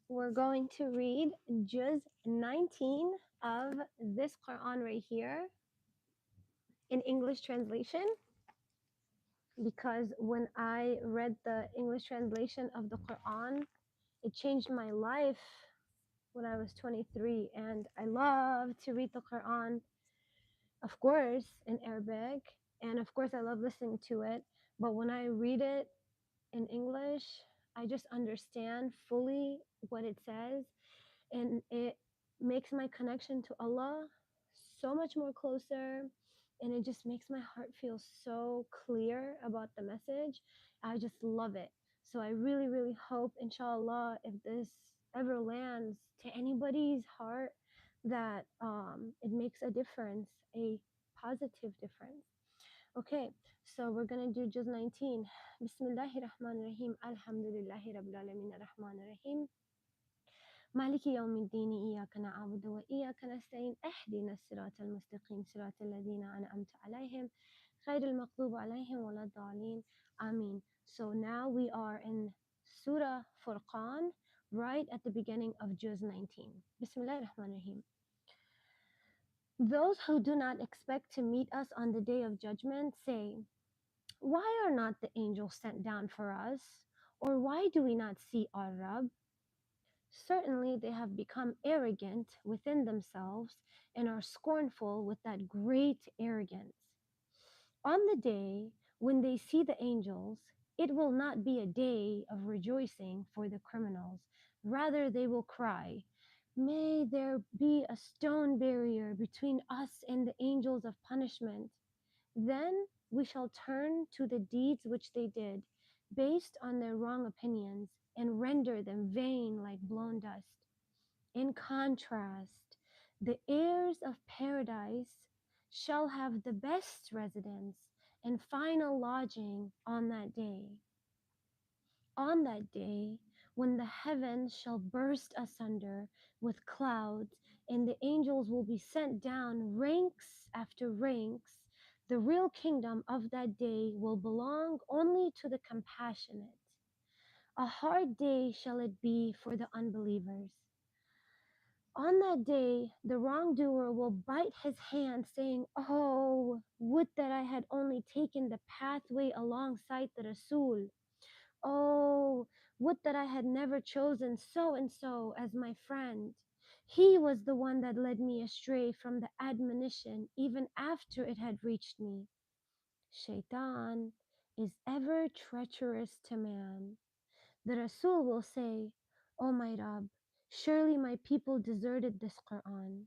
We're going to read Juz 19 of this Quran right here in English translation, because when I read the English translation of the Quran, it changed my life when I was 23. And I love to read the Quran, of course, in Arabic. And of course, I love listening to it. But when I read it in English, I just understand fully what it says, and it makes my connection to Allah so much more closer, and it just makes my heart feel so clear about the message. I just love it. So I really, really hope, inshallah, if this ever lands to anybody's heart, that it makes a difference, a positive difference. Okay, so we're gonna do just 19. Bismillahir Rahmanir Rahim. Alhamdulillahi Rabbil Alamin Ar-Rahmanir Rahim. مالك يوم الدين إياك نعبد وإياك نستعين اهدنا الصراط المستقيم صراط الذين أنعمت عليهم غير المغضوب عليهم ولا الضالين. Amin. So now we are in Surah Furqan, right at the beginning of Juz 19. Bismillah ar-Rahman ar-Rahim. Those who do not expect to meet us on the day of judgment say, why are not the angels sent down for us? Or why do we not see our Rabb? Certainly they have become arrogant within themselves and are scornful with that great arrogance. On the day when they see the angels, it will not be a day of rejoicing for the criminals. Rather, they will cry, may there be a stone barrier between us and the angels of punishment. Then we shall turn to the deeds which they did, based on their wrong opinions, and render them vain like blown dust. In contrast, the heirs of paradise shall have the best residence and final lodging on that day. On that day, when the heavens shall burst asunder with clouds, and the angels will be sent down ranks after ranks, the real kingdom of that day will belong only to the compassionate. A hard day shall it be for the unbelievers. On that day, the wrongdoer will bite his hand, saying, oh, would that I had only taken the pathway alongside the Rasul. Oh, would that I had never chosen so and so as my friend. He was the one that led me astray from the admonition even after it had reached me. Shaitan is ever treacherous to man. The Rasul will say, O my Rabb, surely my people deserted this Quran.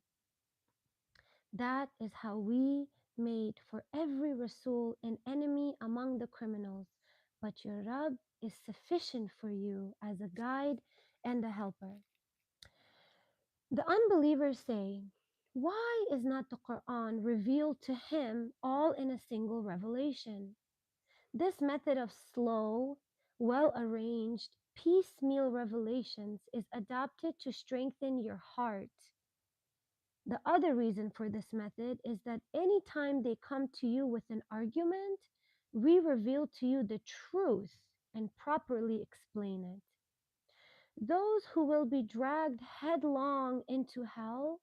That is how we made for every Rasul an enemy among the criminals, but your Rabb is sufficient for you as a guide and a helper. The unbelievers say, why is not the Quran revealed to him all in a single revelation? This method of slow, well-arranged, piecemeal revelations is adopted to strengthen your heart. The other reason for this method is that any time they come to you with an argument, we reveal to you the truth and properly explain it. Those who will be dragged headlong into hell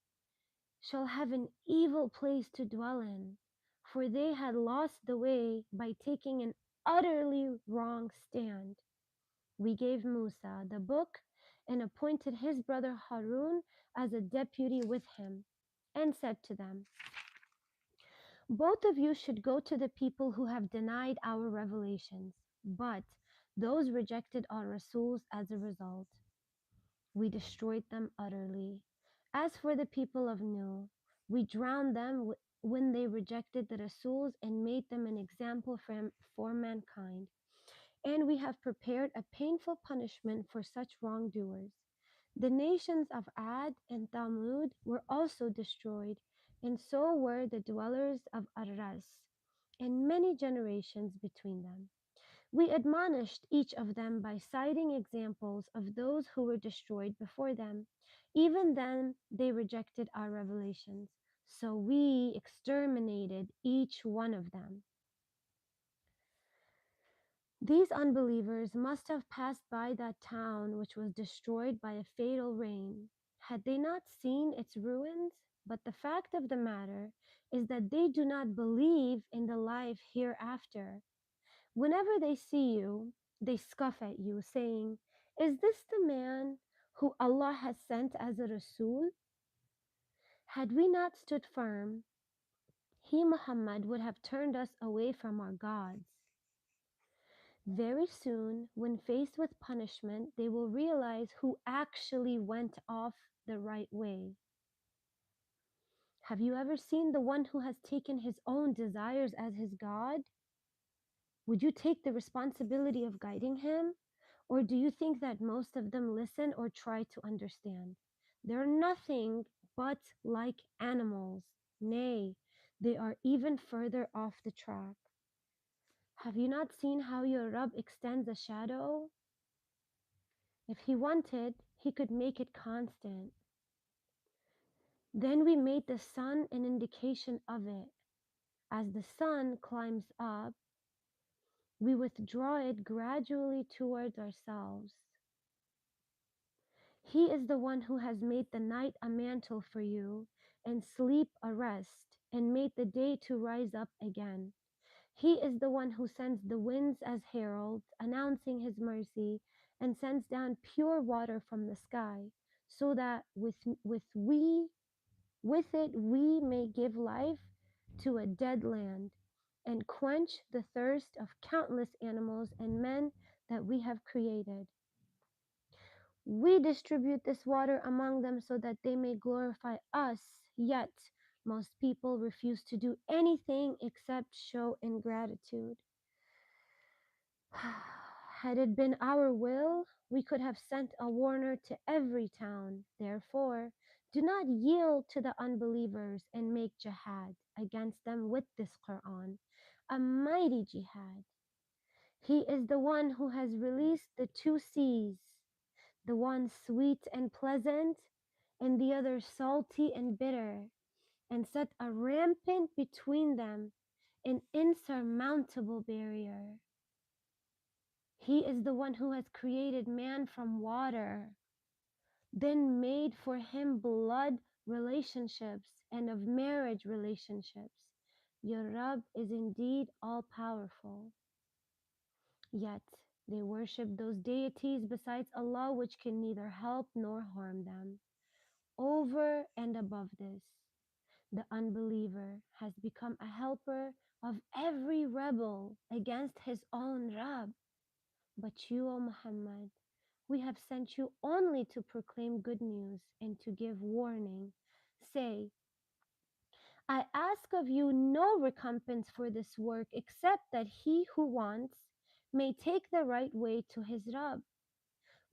shall have an evil place to dwell in, for they had lost the way by taking an utterly wrong stand. We gave Musa the book and appointed his brother Harun as a deputy with him, and said to them, both of you should go to the people who have denied our revelations, but those rejected our Rasuls as a result. We destroyed them utterly. As for the people of Nuh, we drowned them when they rejected the Rasuls and made them an example for mankind. And we have prepared a painful punishment for such wrongdoers. The nations of Ad and Thamud were also destroyed, and so were the dwellers of Arras, and many generations between them. We admonished each of them by citing examples of those who were destroyed before them. Even then, they rejected our revelations, so we exterminated each one of them. These unbelievers must have passed by that town which was destroyed by a fatal rain, had they not seen its ruins. But the fact of the matter is that they do not believe in the life hereafter. Whenever they see you, they scoff at you, saying, "Is this the man who Allah has sent as a Rasul? Had we not stood firm, he, Muhammad, would have turned us away from our gods." Very soon, when faced with punishment, they will realize who actually went off the right way. Have you ever seen the one who has taken his own desires as his God? Would you take the responsibility of guiding him? Or do you think that most of them listen or try to understand? They're nothing but like animals. Nay, they are even further off the track. Have you not seen how your Rabb extends a shadow? If he wanted, he could make it constant. Then we made the sun an indication of it. As the sun climbs up, we withdraw it gradually towards ourselves. He is the one who has made the night a mantle for you, and sleep a rest, and made the day to rise up again. He is the one who sends the winds as heralds, announcing his mercy, and sends down pure water from the sky, so that with it we may give life to a dead land, and quench the thirst of countless animals and men that we have created. We distribute this water among them so that they may glorify us, yet most people refuse to do anything except show ingratitude. Had it been our will, we could have sent a warner to every town. Therefore, do not yield to the unbelievers and make jihad against them with this Quran, a mighty jihad. He is the one who has released the two seas, the one sweet and pleasant, and the other salty and bitter, and set a rampant between them, an insurmountable barrier. He is the one who has created man from water, then made for him blood relationships and of marriage relationships. Your Rabb is indeed all powerful. Yet they worship those deities besides Allah which can neither help nor harm them. Over and above this, the unbeliever has become a helper of every rebel against his own Rabb. But you, O Muhammad, we have sent you only to proclaim good news and to give warning. Say, I ask of you no recompense for this work except that he who wants may take the right way to his Rabb.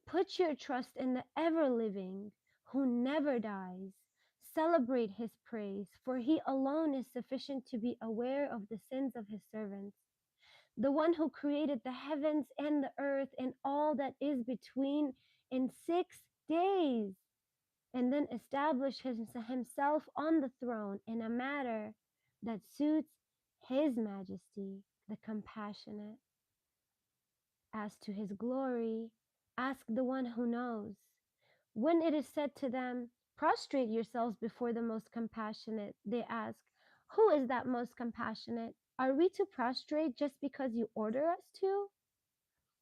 Put your trust in the ever-living, who never dies. Celebrate his praise, for he alone is sufficient to be aware of the sins of his servants. The one who created the heavens and the earth and all that is between in 6 days, and then established himself on the throne in a manner that suits his majesty, the compassionate. As to his glory, ask the one who knows. When it is said to them, prostrate yourselves before the most compassionate, they ask, who is that most compassionate? Are we to prostrate just because you order us to?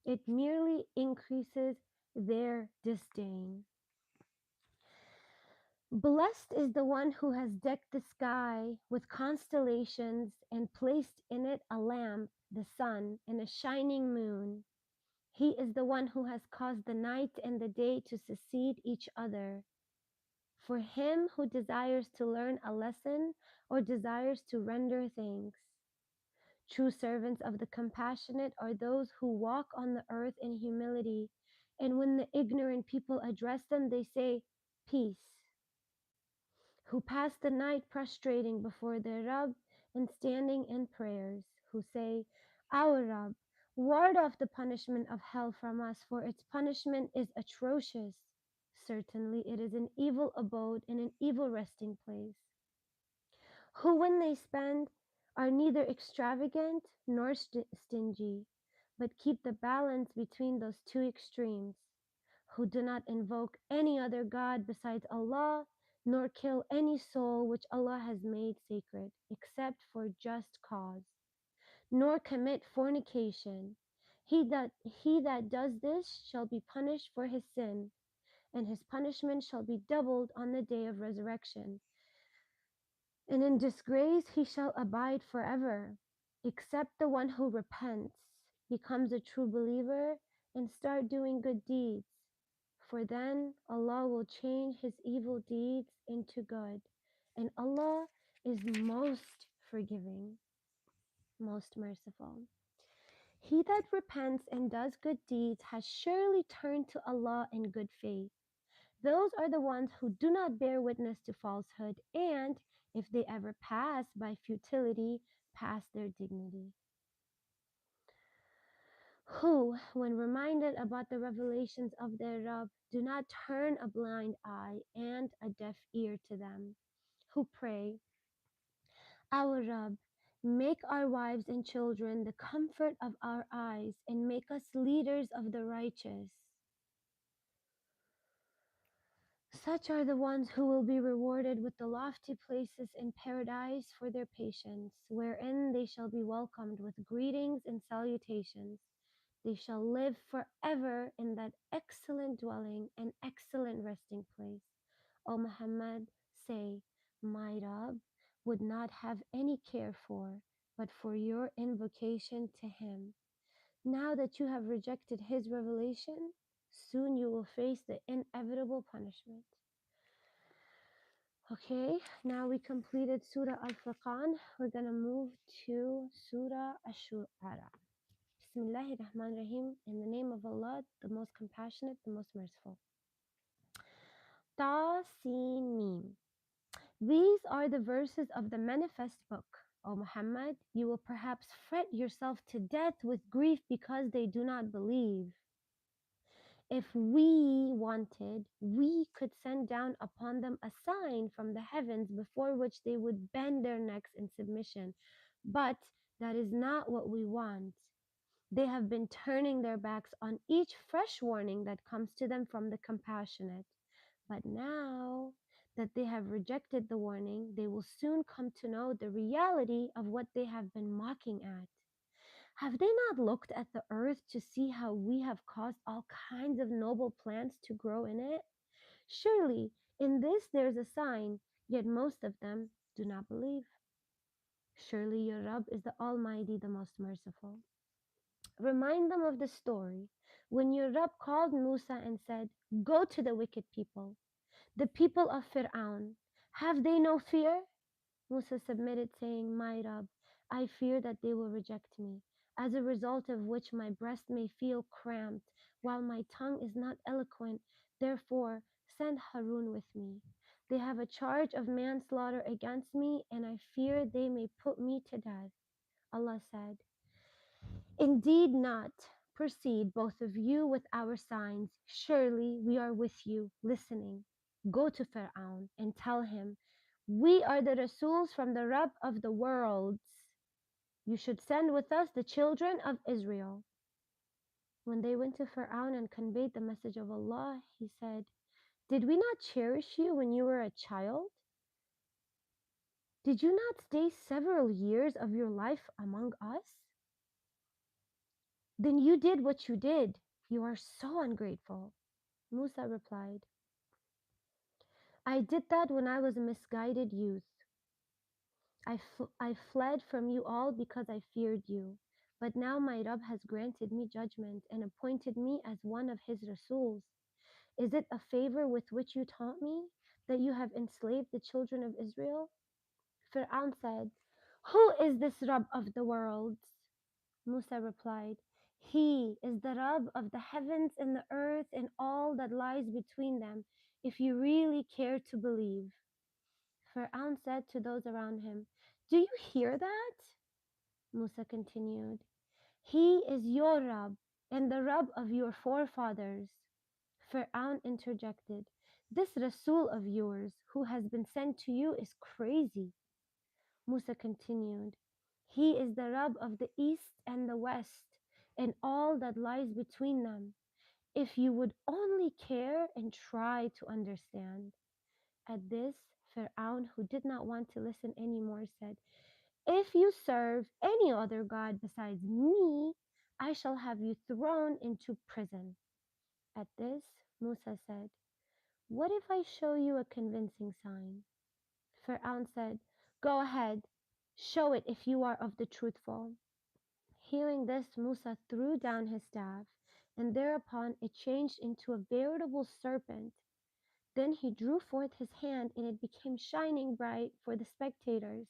It merely increases their disdain. Blessed is the one who has decked the sky with constellations and placed in it a lamp, the sun, and a shining moon. He is the one who has caused the night and the day to succeed each other. For him who desires to learn a lesson or desires to render thanks. True servants of the compassionate are those who walk on the earth in humility, and when the ignorant people address them, they say, peace. Who pass the night prostrating before their Rabb and standing in prayers, who say, our Rabb, ward off the punishment of hell from us, for its punishment is atrocious. Certainly it is an evil abode and an evil resting place. Who, when they spend, are neither extravagant nor stingy, but keep the balance between those two extremes, who do not invoke any other God besides Allah, nor kill any soul which Allah has made sacred, except for just cause, nor commit fornication. He that does this shall be punished for his sin, and his punishment shall be doubled on the day of resurrection. And in disgrace he shall abide forever, except the one who repents, becomes a true believer, and start doing good deeds. For then Allah will change his evil deeds into good, and Allah is most forgiving, most merciful. He that repents and does good deeds has surely turned to Allah in good faith. Those are the ones who do not bear witness to falsehood, and if they ever pass by futility, pass their dignity. Who, when reminded about the revelations of their Rabb, do not turn a blind eye and a deaf ear to them. Who pray, Our Rabb, make our wives and children the comfort of our eyes, and make us leaders of the righteous. Such are the ones who will be rewarded with the lofty places in paradise for their patience, wherein they shall be welcomed with greetings and salutations. They shall live forever in that excellent dwelling and excellent resting place. O Muhammad, say, My Rabb would not have any care for, but for your invocation to him. Now that you have rejected his revelation, soon you will face the inevitable punishment. Okay, now we completed Surah Al-Furqan. We're going to move to Surah Ash-Shu'ara. Bismillahir Rahmanir Rahim. In the name of Allah, the most compassionate, the most merciful. Ta Sin Mim. These are the verses of the manifest book. O Muhammad, you will perhaps fret yourself to death with grief because they do not believe. If we wanted, we could send down upon them a sign from the heavens before which they would bend their necks in submission. But that is not what we want. They have been turning their backs on each fresh warning that comes to them from the compassionate. But now that they have rejected the warning, they will soon come to know the reality of what they have been mocking at. Have they not looked at the earth to see how we have caused all kinds of noble plants to grow in it? Surely in this there is a sign, yet most of them do not believe. Surely your Rabb is the Almighty, the most merciful. Remind them of the story when your Rabb called Musa and said, Go to the wicked people, the people of Fir'aun. Have they no fear? Musa submitted, saying, My Rabb, I fear that they will reject me, as a result of which my breast may feel cramped, while my tongue is not eloquent. Therefore, send Harun with me. They have a charge of manslaughter against me, and I fear they may put me to death. Allah said, Indeed not. Proceed, both of you, with our signs. Surely we are with you, listening. Go to Fir'aun and tell him, We are the Rasuls from the Rabb of the worlds. You should send with us the children of Israel. When they went to Fir'aun and conveyed the message of Allah, he said, Did we not cherish you when you were a child? Did you not stay several years of your life among us? Then you did what you did. You are so ungrateful. Musa replied, I did that when I was a misguided youth. I fled from you all because I feared you. But now my Rabb has granted me judgment and appointed me as one of his Rasuls. Is it a favor with which you taunt me, that you have enslaved the children of Israel? Fir'aun said, Who is this Rabb of the worlds? Musa replied, He is the Rabb of the heavens and the earth and all that lies between them, if you really care to believe. Fir'aun said to those around him, Do you hear that? Musa continued, He is your Rabb and the Rabb of your forefathers. Fir'aun interjected, This Rasul of yours who has been sent to you is crazy. Musa continued, He is the Rabb of the east and the west, and all that lies between them, if you would only care and try to understand. At this, Fir'aun, who did not want to listen anymore, said, if you serve any other god besides me, I shall have you thrown into prison. At this, Musa said, what if I show you a convincing sign? Fir'aun said, go ahead, show it if you are of the truthful. Hearing this, Musa threw down his staff, and thereupon it changed into a veritable serpent. Then he drew forth his hand, and it became shining bright for the spectators.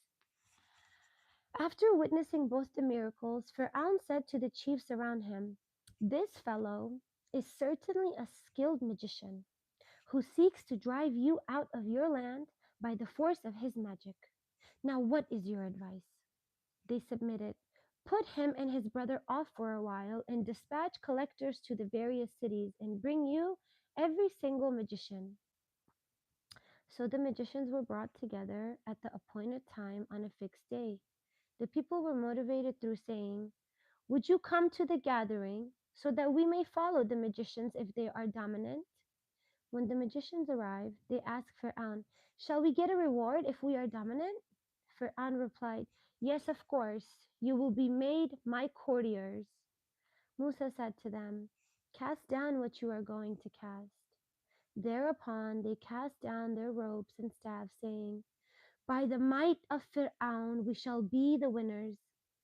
After witnessing both the miracles, Fir'aun said to the chiefs around him, this fellow is certainly a skilled magician who seeks to drive you out of your land by the force of his magic. Now what is your advice? They submitted, put him and his brother off for a while and dispatch collectors to the various cities and bring you every single magician. So the magicians were brought together at the appointed time on a fixed day. The people were motivated through saying, would you come to the gathering so that we may follow the magicians if they are dominant? When the magicians arrived, they asked Fir'aun, shall we get a reward if we are dominant? Fir'aun replied, yes, of course, you will be made my courtiers. Musa said to them, cast down what you are going to cast. Thereupon they cast down their ropes and staffs, saying, by the might of Fir'aun we shall be the winners.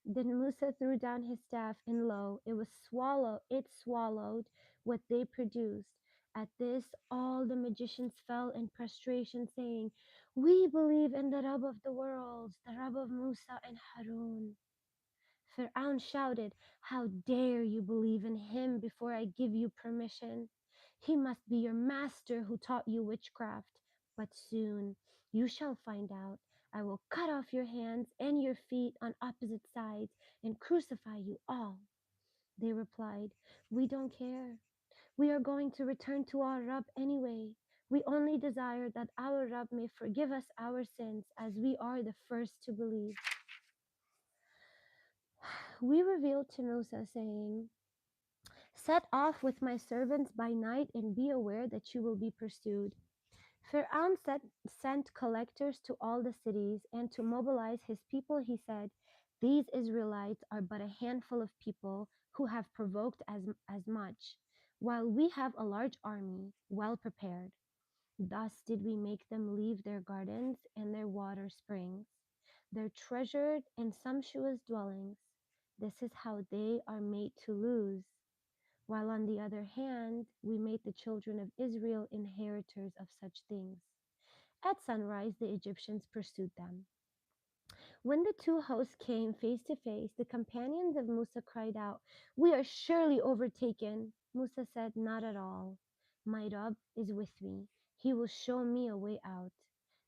Then Musa threw down his staff, and lo, it swallowed what they produced. At this all the magicians fell in prostration, saying, we believe in the Rabb of the worlds, the Rabb of Musa and Harun. Fir'aun shouted, how dare you believe in him before I give you permission? He must be your master who taught you witchcraft. But soon you shall find out. I will cut off your hands and your feet on opposite sides and crucify you all. They replied, we don't care. We are going to return to our Rabb anyway. We only desire that our Rabb may forgive us our sins as we are the first to believe. We revealed to Musa, saying, set off with my servants by night and be aware that you will be pursued. Fir'aun sent collectors to all the cities, and to mobilize his people he said, these Israelites are but a handful of people who have provoked as much, while we have a large army, well prepared. Thus did we make them leave their gardens and their water springs, their treasured and sumptuous dwellings. This is how they are made to lose. While on the other hand, we made the children of Israel inheritors of such things. At sunrise, the Egyptians pursued them. When the two hosts came face to face, the companions of Musa cried out, we are surely overtaken. Musa said, not at all. My Rabb is with me. He will show me a way out.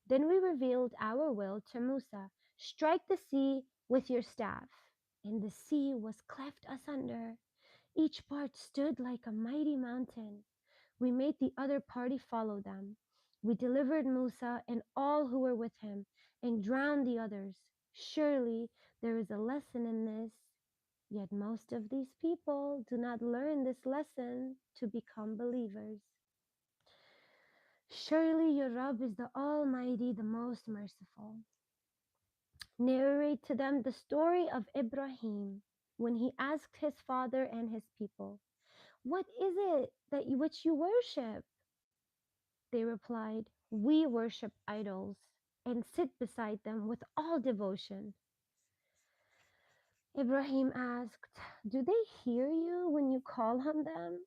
Then we revealed our will to Musa. Strike the sea with your staff. And the sea was cleft asunder. Each part stood like a mighty mountain. We made the other party follow them. We delivered Musa and all who were with him, and drowned the others. Surely there is a lesson in this. Yet most of these people do not learn this lesson to become believers. Surely your Rabb is the Almighty, the most merciful. Narrate to them the story of Ibrahim when he asked his father and his people, what is it which you worship? They replied, we worship idols and sit beside them with all devotion. Ibrahim asked, do they hear you when you call on them?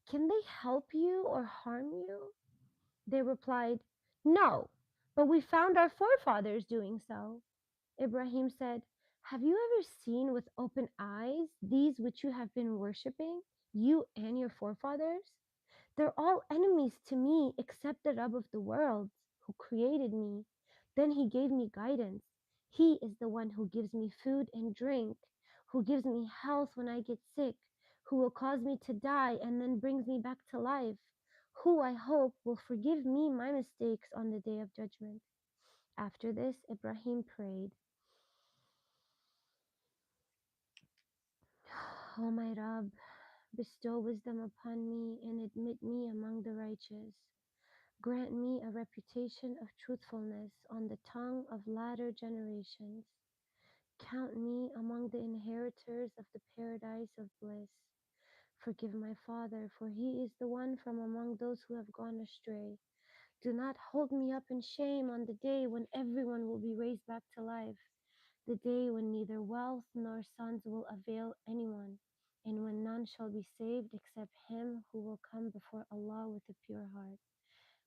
Can they help you or harm you? They replied, no, but we found our forefathers doing so. Ibrahim said, have you ever seen with open eyes these which you have been worshipping, you and your forefathers? They're all enemies to me except the Rabb of the worlds who created me. Then he gave me guidance. He is the one who gives me food and drink, who gives me health when I get sick, who will cause me to die and then brings me back to life, who I hope will forgive me my mistakes on the day of judgment. After this, Ibrahim prayed, O my Rabb, bestow wisdom upon me and admit me among the righteous. Grant me a reputation of truthfulness on the tongue of latter generations. Count me among the inheritors of the paradise of bliss. Forgive my father, for he is the one from among those who have gone astray. Do not hold me up in shame on the day when everyone will be raised back to life, the day when neither wealth nor sons will avail anyone, and when none shall be saved except him who will come before Allah with a pure heart,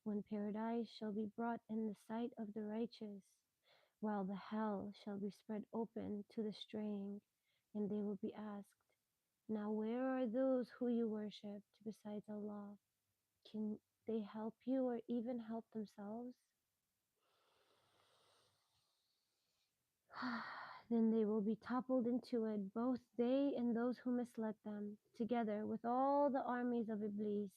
when paradise shall be brought in the sight of the righteous, while the hell shall be spread open to the straying, and they will be asked, now where are those who you worshipped besides Allah? Can they help you or even help themselves? Then they will be toppled into it, both they and those who misled them, together with all the armies of Iblis,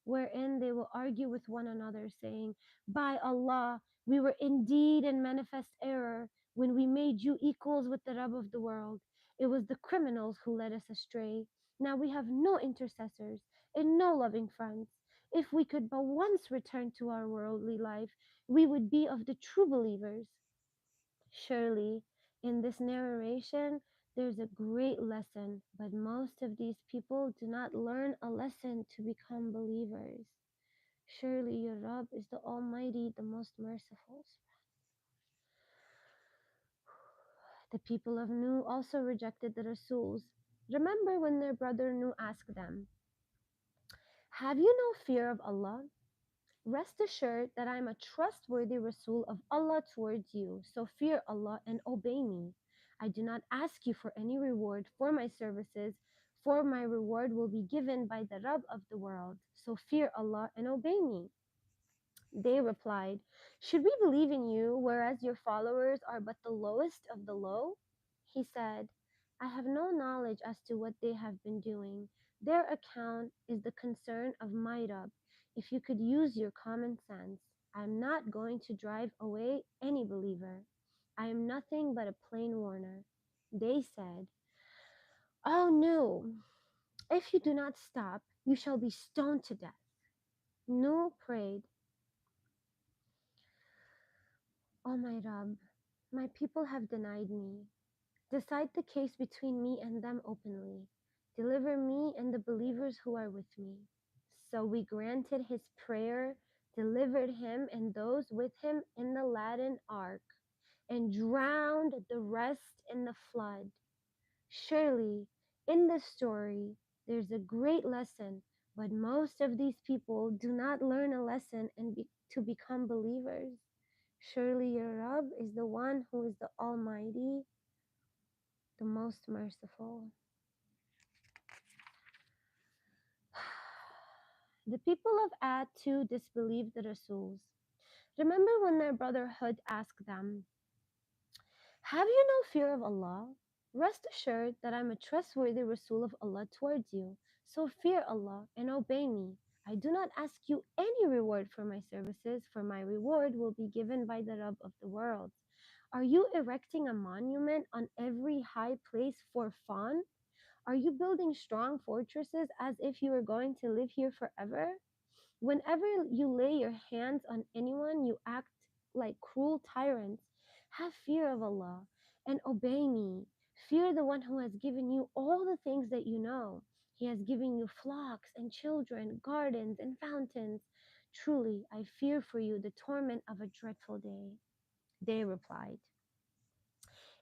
wherein they will argue with one another, saying, by Allah, we were indeed in manifest error when we made you equals with the Rabb of the world. It was the criminals who led us astray. Now we have no intercessors and no loving friends. If we could but once return to our worldly life, we would be of the true believers. Surely, in this narration, there's a great lesson, but most of these people do not learn a lesson to become believers. Surely your Rabb is the Almighty, the most merciful. The people of Nu also rejected the Rasuls. Remember when their brother Nu asked them, have you no fear of Allah? Rest assured that I am a trustworthy Rasul of Allah towards you, so fear Allah and obey me. I do not ask you for any reward for my services, for my reward will be given by the Rabb of the world, so fear Allah and obey me. They replied, should we believe in you, whereas your followers are but the lowest of the low? He said, I have no knowledge as to what they have been doing. Their account is the concern of my Rabb. If you could use your common sense, I am not going to drive away any believer. I am nothing but a plain warner. They said, oh no, if you do not stop, you shall be stoned to death. Nuh prayed, O my Rabb, my people have denied me. Decide the case between me and them openly. Deliver me and the believers who are with me. So we granted his prayer, delivered him and those with him in the Latin ark, and drowned the rest in the flood. Surely, in this story, there's a great lesson, but most of these people do not learn a lesson to become believers. Surely your Rabb is the one who is the Almighty, the most merciful. The people of Ad too disbelieved the Rasuls. Remember when their brother Hud asked them, have you no fear of Allah? Rest assured that I am a trustworthy Rasul of Allah towards you. So fear Allah and obey me. I do not ask you any reward for my services, for my reward will be given by the Rabb of the world. Are you erecting a monument on every high place for fun? Are you building strong fortresses as if you were going to live here forever? Whenever you lay your hands on anyone, you act like cruel tyrants. Have fear of Allah and obey me. Fear the one who has given you all the things that you know. He has given you flocks and children, gardens and fountains. Truly, I fear for you the torment of a dreadful day. They replied,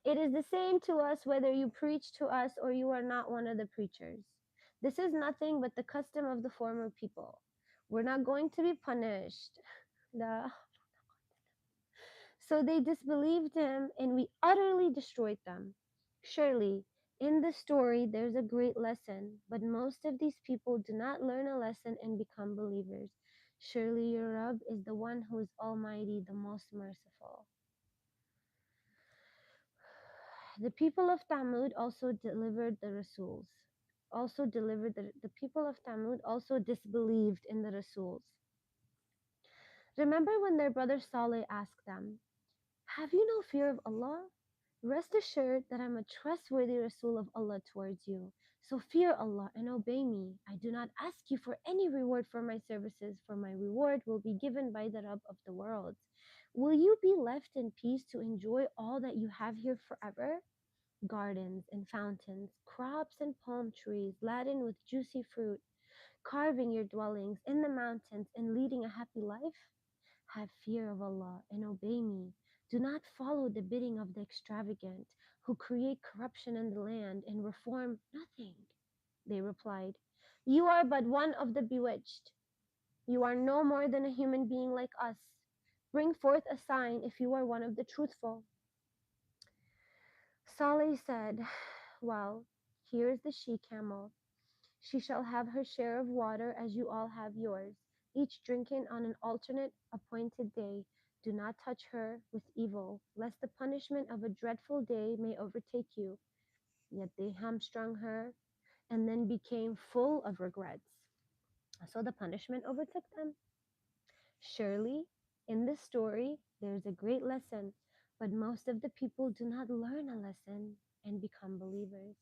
it is the same to us whether you preach to us or you are not one of the preachers. This is nothing but the custom of the former people. We're not going to be punished. So they disbelieved him and we utterly destroyed them. Surely, in the story, there's a great lesson, but most of these people do not learn a lesson and become believers. Surely your Rabb is the one who is Almighty, the most merciful. The people of Thamud also delivered the Rasuls. The people of Thamud also disbelieved in the Rasuls. Remember when their brother Saleh asked them, have you no fear of Allah? Rest assured that I'm a trustworthy Rasul of Allah towards you. So fear Allah and obey me. I do not ask you for any reward for my services, for my reward will be given by the Rabb of the worlds. Will you be left in peace to enjoy all that you have here forever? Gardens and fountains, crops and palm trees laden with juicy fruit, carving your dwellings in the mountains and leading a happy life? Have fear of Allah and obey me. Do not follow the bidding of the extravagant, who create corruption in the land and reform nothing. They replied, You are but one of the bewitched. You are no more than a human being like us. Bring forth a sign if you are one of the truthful. Saleh said, Well, here is the she camel. She shall have her share of water as you all have yours, each drinking on an alternate appointed day. Do not touch her with evil, lest the punishment of a dreadful day may overtake you. Yet they hamstrung her and then became full of regrets. So the punishment overtook them. Surely, in this story, there is a great lesson, but most of the people do not learn a lesson and become believers.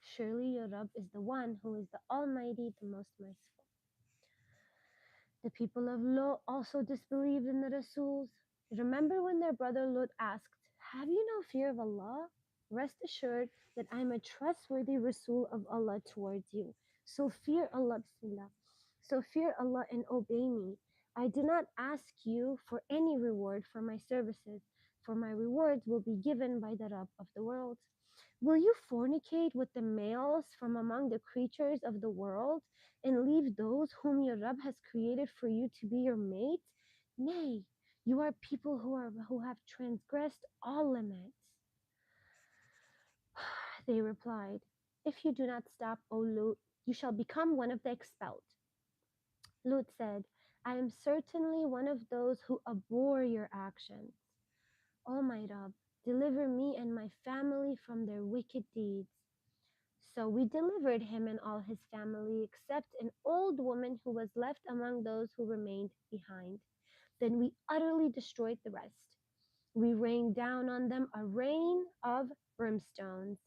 Surely your Rabb is the one who is the Almighty, the most merciful. The people of Lot also disbelieved in the Rasuls. Remember when their brother Lot asked, Have you no fear of Allah? Rest assured that I am a trustworthy Rasul of Allah towards you. So fear Allah, Bismillah. So fear Allah and obey me. I do not ask you for any reward for my services, for my rewards will be given by the Rabb of the worlds. Will you fornicate with the males from among the creatures of the world and leave those whom your Rabb has created for you to be your mates? Nay, you are people who have transgressed all limits. They replied, If you do not stop, O Lut, you shall become one of the expelled. Lut said, I am certainly one of those who abhor your actions. O my Rabb, deliver me and my family from their wicked deeds. So we delivered him and all his family, except an old woman who was left among those who remained behind. Then we utterly destroyed the rest. We rained down on them a rain of brimstones,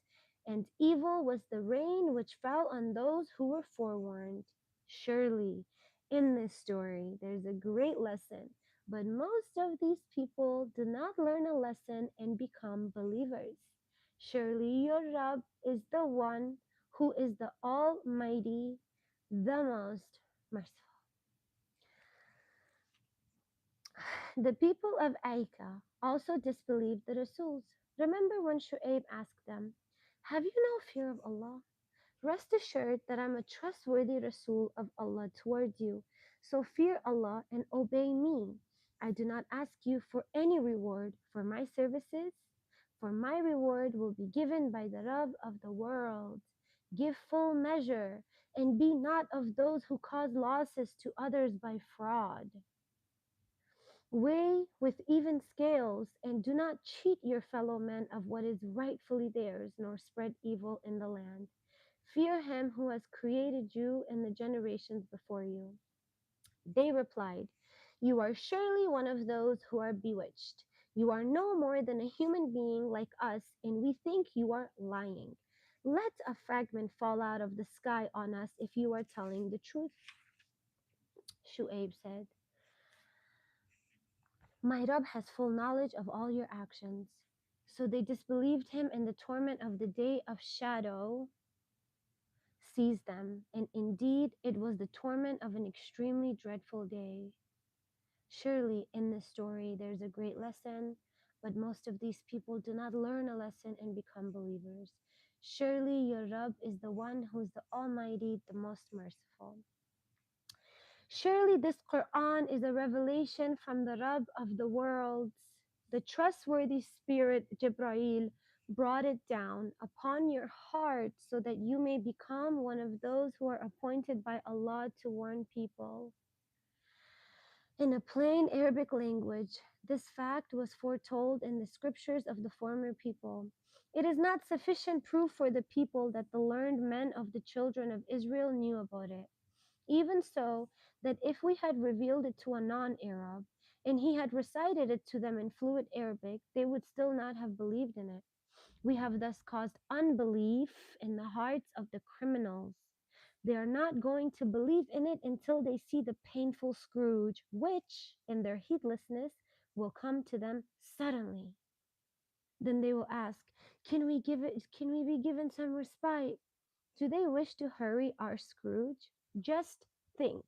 and evil was the rain which fell on those who were forewarned. Surely, in this story, there's a great lesson, but most of these people do not learn a lesson and become believers. Surely your Rabb is the one who is the Almighty, the most merciful. The people of Aika also disbelieved the Rasuls. Remember when Shu'aib asked them, Have you no fear of Allah? Rest assured that I'm a trustworthy Rasul of Allah towards you. So fear Allah and obey me. I do not ask you for any reward for my services, for my reward will be given by the Rabb of the world. Give full measure and be not of those who cause losses to others by fraud. Weigh with even scales, and do not cheat your fellow men of what is rightfully theirs, nor spread evil in the land. Fear him who has created you and the generations before you. They replied, You are surely one of those who are bewitched. You are no more than a human being like us, and we think you are lying. Let a fragment fall out of the sky on us if you are telling the truth. Shu'aib said, My Rabb has full knowledge of all your actions. So they disbelieved him, and the torment of the day of shadow seized them. And indeed, it was the torment of an extremely dreadful day. Surely, in this story, there's a great lesson, but most of these people do not learn a lesson and become believers. Surely, your Rabb is the one who is the Almighty, the most merciful. Surely this Quran is a revelation from the Rabb of the worlds. The trustworthy spirit Jibreel brought it down upon your heart so that you may become one of those who are appointed by Allah to warn people. In a plain Arabic language, this fact was foretold in the scriptures of the former people. It is not sufficient proof for the people that the learned men of the children of Israel knew about it. Even so, that if we had revealed it to a non-Arab, and he had recited it to them in fluent Arabic, they would still not have believed in it. We have thus caused unbelief in the hearts of the criminals. They are not going to believe in it until they see the painful scourge, which, in their heedlessness, will come to them suddenly. Then they will ask, can we be given some respite? Do they wish to hurry our scourge? Just think.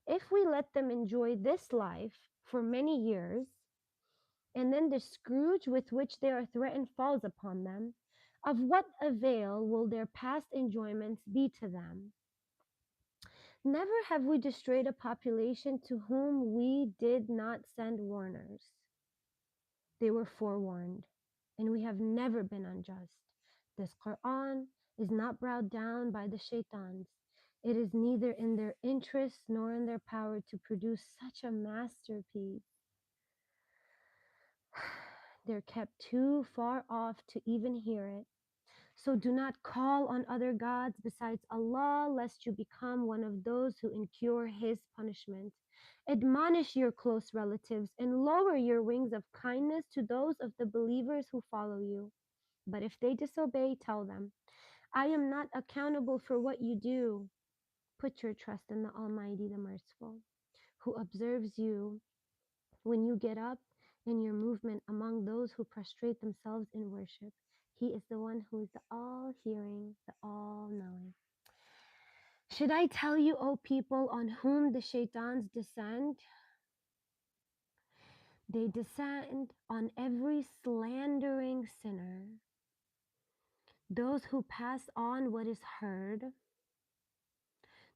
If we let them enjoy this life for many years, and then the scourge with which they are threatened falls upon them, of what avail will their past enjoyments be to them? Never have we destroyed a population to whom we did not send warners. They were forewarned, and we have never been unjust. This Quran is not brought down by the shaitans. It is neither in their interest nor in their power to produce such a masterpiece. They're kept too far off to even hear it. So do not call on other gods besides Allah, lest you become one of those who incur His punishment. Admonish your close relatives and lower your wings of kindness to those of the believers who follow you. But if they disobey, tell them, I am not accountable for what you do. Put your trust in the Almighty, the Merciful, who observes you when you get up and your movement among those who prostrate themselves in worship. He is the one who is the all-hearing, the all-knowing. Should I tell you, O people, on whom the shaitans descend? They descend on every slandering sinner, those who pass on what is heard.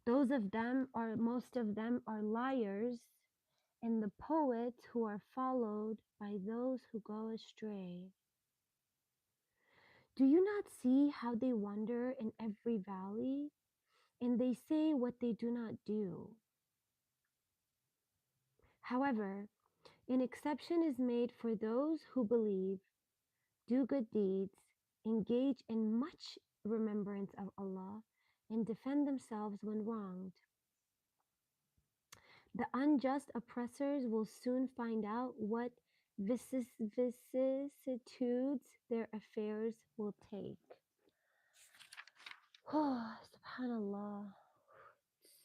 Most of them are liars, and the poets who are followed by those who go astray. Do you not see how they wander in every valley, and they say what they do not do? However, an exception is made for those who believe, do good deeds, engage in much remembrance of Allah, and defend themselves when wronged. The unjust oppressors will soon find out what vicissitudes their affairs will take. Oh, subhanallah.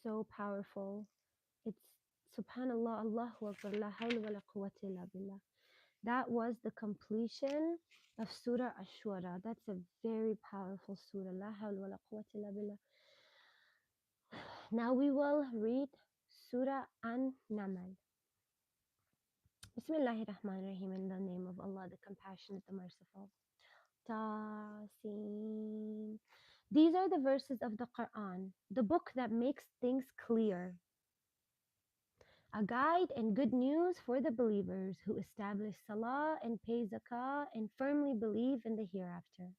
So powerful. It's subhanallah, Allahu Akbar, la hawla wa la quwwata illa billah. That was the completion of Surah Ash-Shura. That's a very powerful surah. La hawla wa la quwwata illa billah. Now we will read Surah An-Naml. Bismillahir Rahmanir Rahim, in the name of Allah, the Compassionate, the Merciful. Tasin. These are the verses of the Quran, the book that makes things clear. A guide and good news for the believers who establish salah and pay zakah and firmly believe in the hereafter.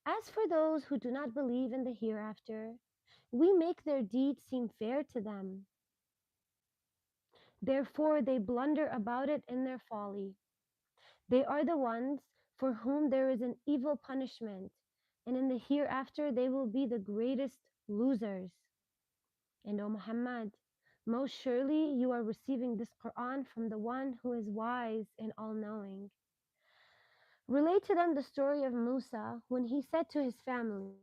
As for those who do not believe in the hereafter, we make their deeds seem fair to them. Therefore they blunder about it in their folly. They are the ones for whom there is an evil punishment, and in the hereafter they will be the greatest losers. And O Muhammad, most surely you are receiving this Quran from the one who is wise and all-knowing. Relate to them the story of Musa when he said to his family,